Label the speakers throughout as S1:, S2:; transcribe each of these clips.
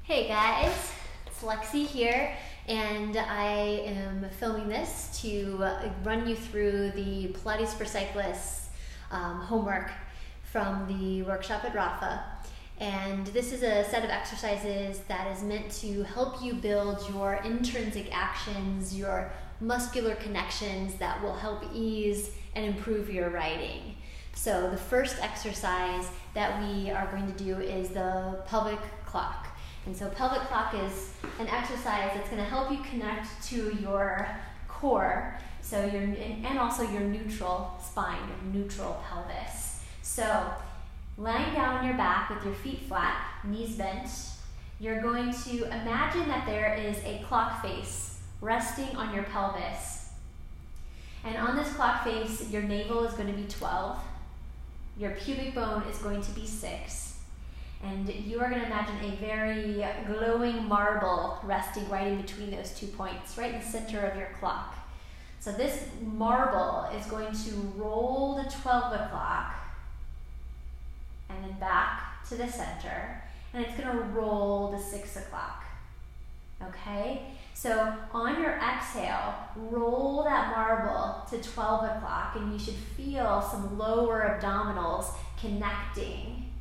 S1: Hey guys, it's Lexi here, and I am filming this to run you through the Pilates for Cyclists homework from the workshop at Rafa. And this is a set of exercises that is meant to help you build your intrinsic actions, your muscular connections that will help ease and improve your riding. So the first exercise that we are going to do is the pelvic clock. And so pelvic clock is an exercise that's going to help you connect to your core, so and also your neutral spine, your neutral pelvis. So lying down on your back with your feet flat, knees bent, you're going to imagine that there is a clock face resting on your pelvis. And on this clock face, your navel is going to be 12, your pubic bone is going to be 6, and you are going to imagine a very glowing marble resting right in between those 2 points, right in the center of your clock. So this marble is going to roll to 12 o'clock and then back to the center, and it's going to roll to 6 o'clock. Okay? So on your exhale, roll that marble to 12 o'clock, and you should feel some lower abdominals connecting,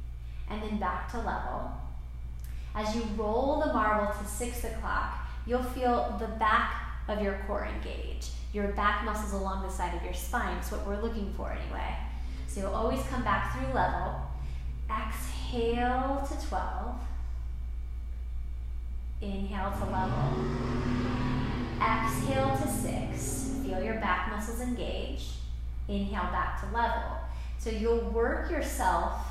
S1: and then back to level. As you roll the marble to 6 o'clock, you'll feel the back of your core engage. Your back muscles along the side of your spine is what we're looking for anyway. So you'll always come back through level. Exhale to 12. Inhale to level. Exhale to 6. Feel your back muscles engage. Inhale back to level. So you'll work yourself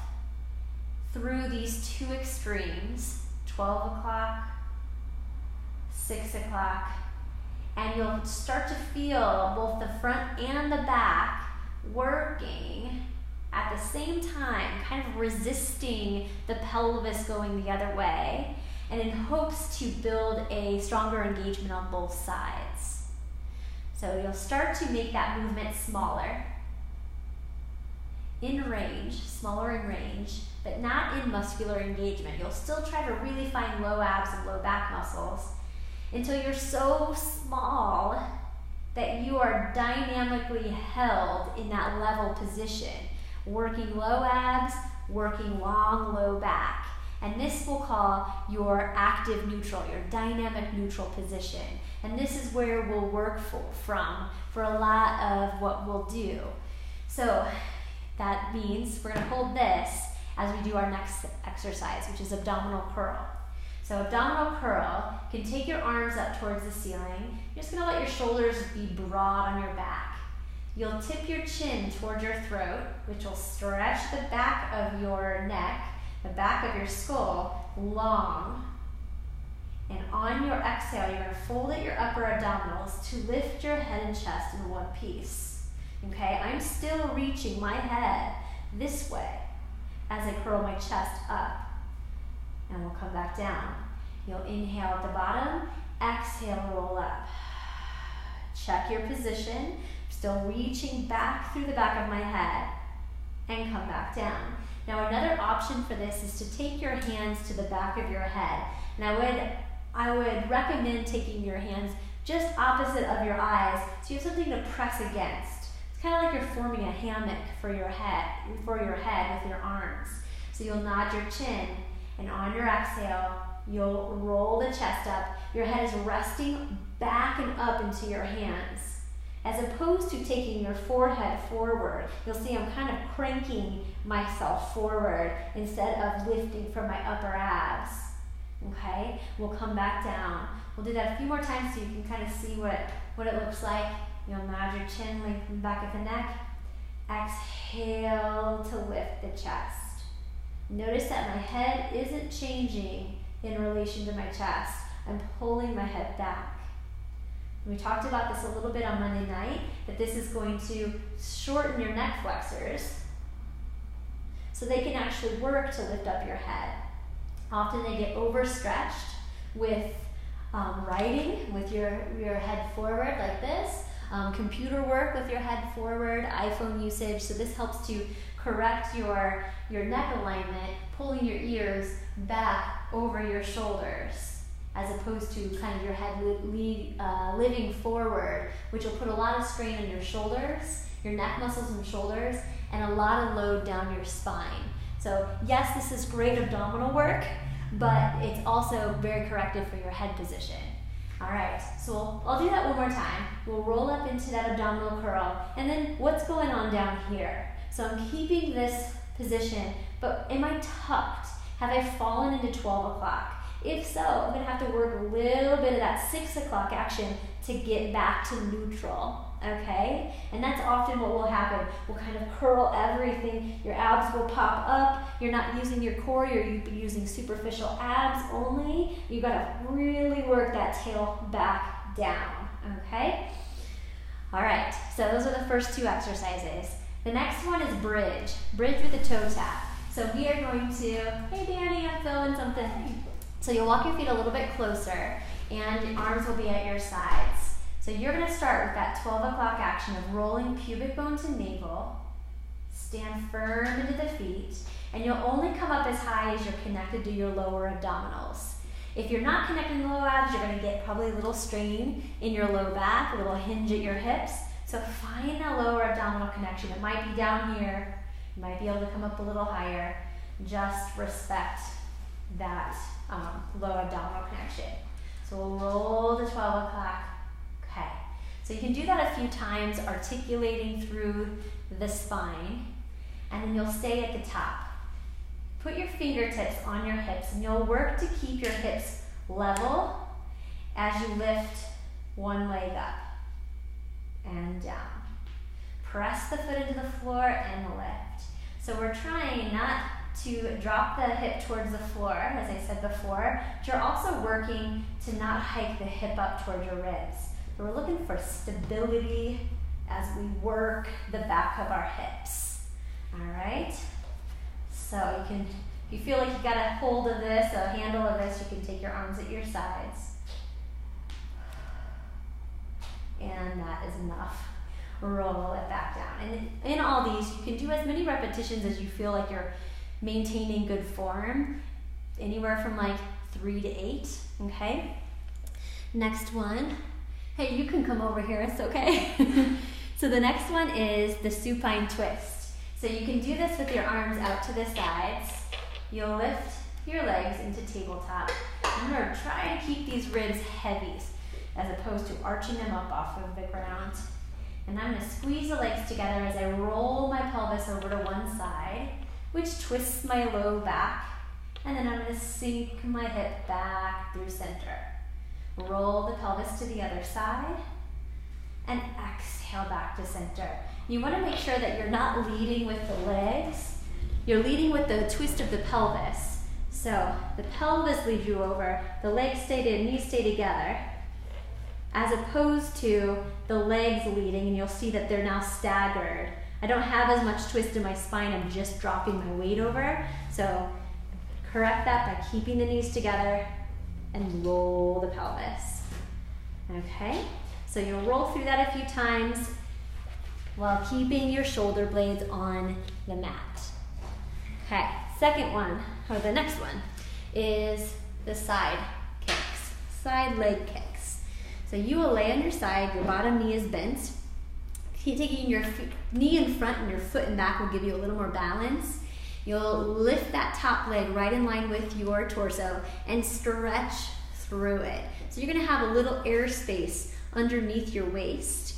S1: through these two extremes, 12 o'clock, 6 o'clock, and you'll start to feel both the front and the back working at the same time, kind of resisting the pelvis going the other way, and in hopes to build a stronger engagement on both sides. So you'll start to make that movement smaller, in range, smaller in range, but not in muscular engagement. You'll still try to really find low abs and low back muscles until you're so small that you are dynamically held in that level position, working low abs, working long, low back. And this we'll call your active neutral, your dynamic neutral position. And this is where we'll work from for a lot of what we'll do. So that means we're going to hold this as we do our next exercise, which is abdominal curl. So abdominal curl, you can take your arms up towards the ceiling. You're just going to let your shoulders be broad on your back. You'll tip your chin towards your throat, which will stretch the back of your neck, the back of your skull, long. And on your exhale, you're going to fold at your upper abdominals to lift your head and chest in one piece. Okay, I'm still reaching my head this way as I curl my chest up. And we'll come back down. You'll inhale at the bottom, exhale, roll up. Check your position. Still reaching back through the back of my head and come back down. Now another option for this is to take your hands to the back of your head. And I would recommend taking your hands just opposite of your eyes so you have something to press against. It's kind of like you're forming a hammock for your head with your arms. So you'll nod your chin, and on your exhale, you'll roll the chest up. Your head is resting back and up into your hands. As opposed to taking your forehead forward, you'll see I'm kind of cranking myself forward instead of lifting from my upper abs. Okay, we'll come back down. We'll do that a few more times so you can kind of see what it looks like. You'll nod your chin, lengthen the back of the neck. Exhale to lift the chest. Notice that my head isn't changing in relation to my chest. I'm pulling my head back. We talked about this a little bit on Monday night, that this is going to shorten your neck flexors so they can actually work to lift up your head. Often they get overstretched with riding, with your head forward like this, computer work with your head forward, iPhone usage. So this helps to correct your neck alignment, pulling your ears back over your shoulders, as opposed to kind of your head living forward, which will put a lot of strain on your shoulders, your neck muscles and shoulders, and a lot of load down your spine. So yes, this is great abdominal work, but it's also very corrective for your head position. All right, so I'll do that one more time. We'll roll up into that abdominal curl, and then what's going on down here? So I'm keeping this position, but am I tucked? Have I fallen into 12 o'clock? If so, I'm gonna have to work a little bit of that 6 o'clock action to get back to neutral, okay? And that's often what will happen. We'll kind of curl everything. Your abs will pop up. You're not using your core, you're using superficial abs only. You gotta really work that tail back down, okay? All right, so those are the first two exercises. The next one is bridge with a toe tap. So we are going to, hey Danny, I'm feeling something. So you'll walk your feet a little bit closer, and your arms will be at your sides. So you're gonna start with that 12 o'clock action of rolling pubic bone to navel, stand firm into the feet, and you'll only come up as high as you're connected to your lower abdominals. If you're not connecting the low abs, you're gonna get probably a little strain in your low back, a little hinge at your hips. So find that lower abdominal connection. It might be down here, you might be able to come up a little higher. Just respect that low abdominal connection. So we'll roll the 12 o'clock. Okay, so you can do that a few times, articulating through the spine, and then you'll stay at the top. Put your fingertips on your hips, and you'll work to keep your hips level as you lift one leg up and down. Press the foot into the floor and lift. So we're trying not to drop the hip towards the floor, as I said before, but you're also working to not hike the hip up towards your ribs. So we're looking for stability as we work the back of our hips. All right? So you can, if you feel like you got a hold of this, a handle of this, you can take your arms at your sides. And that is enough. Roll it back down. And in all these, you can do as many repetitions as you feel like you're maintaining good form, anywhere from like 3 to 8, okay? Next one. Hey, you can come over here, it's okay. So the next one is the supine twist. So you can do this with your arms out to the sides. You'll lift your legs into tabletop. I'm gonna try to keep these ribs heavy as opposed to arching them up off of the ground. And I'm gonna squeeze the legs together as I roll my pelvis over to one side, which twists my low back. And then I'm gonna sink my hip back through center. Roll the pelvis to the other side, and exhale back to center. You wanna make sure that you're not leading with the legs, you're leading with the twist of the pelvis. So the pelvis leads you over, the legs stay in, knees stay together, as opposed to the legs leading, and you'll see that they're now staggered. I don't have as much twist in my spine, I'm just dropping my weight over. So correct that by keeping the knees together and roll the pelvis. Okay, so you'll roll through that a few times while keeping your shoulder blades on the mat. Okay, second one, or the next one, is the side kicks, side leg kicks. So you will lay on your side, your bottom knee is bent. Taking your knee in front and your foot in back will give you a little more balance. You'll lift that top leg right in line with your torso and stretch through it. So you're gonna have a little air space underneath your waist,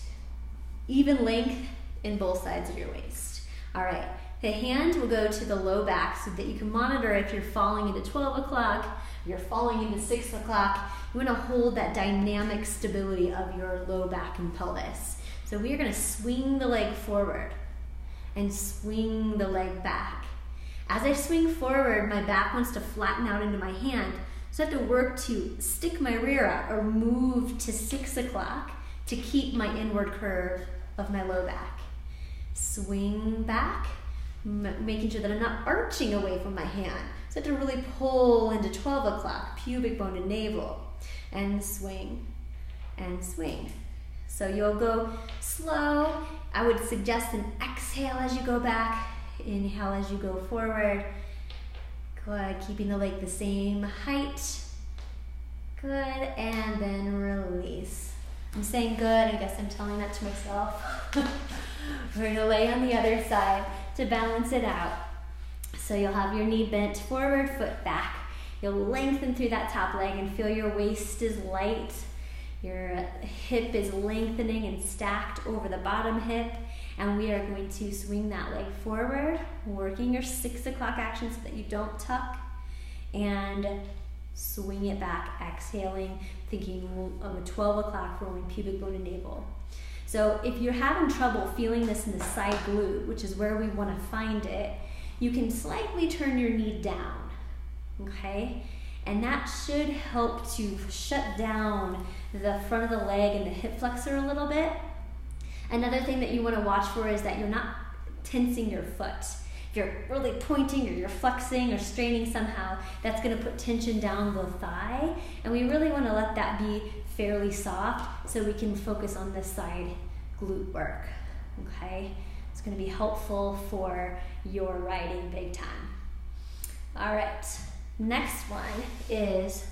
S1: even length in both sides of your waist. All right, the hand will go to the low back so that you can monitor if you're falling into 12 o'clock, you're falling into 6 o'clock. You wanna hold that dynamic stability of your low back and pelvis. So we are gonna swing the leg forward and swing the leg back. As I swing forward, my back wants to flatten out into my hand, so I have to work to stick my rear out or move to 6 o'clock to keep my inward curve of my low back. Swing back, making sure that I'm not arching away from my hand. So I have to really pull into 12 o'clock, pubic bone to navel, and swing, and swing. So you'll go slow. I would suggest an exhale as you go back, inhale as you go forward. Good, keeping the leg the same height. Good, and then release. I'm saying good, I guess I'm telling that to myself. We're gonna lay on the other side to balance it out. So you'll have your knee bent forward, foot back. You'll lengthen through that top leg and feel your waist is light. Your hip is lengthening and stacked over the bottom hip. And we are going to swing that leg forward, working your 6 o'clock action so that you don't tuck. And swing it back, exhaling, thinking of a 12 o'clock rolling pubic bone and navel. So if you're having trouble feeling this in the side glute, which is where we want to find it, you can slightly turn your knee down, okay? And that should help to shut down the front of the leg and the hip flexor a little bit. Another thing that you want to watch for is that you're not tensing your foot. If you're really pointing or you're flexing or straining somehow, that's going to put tension down the thigh. And we really want to let that be fairly soft so we can focus on this side glute work, okay? It's going to be helpful for your riding big time. All right, next one is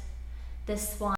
S1: the swan.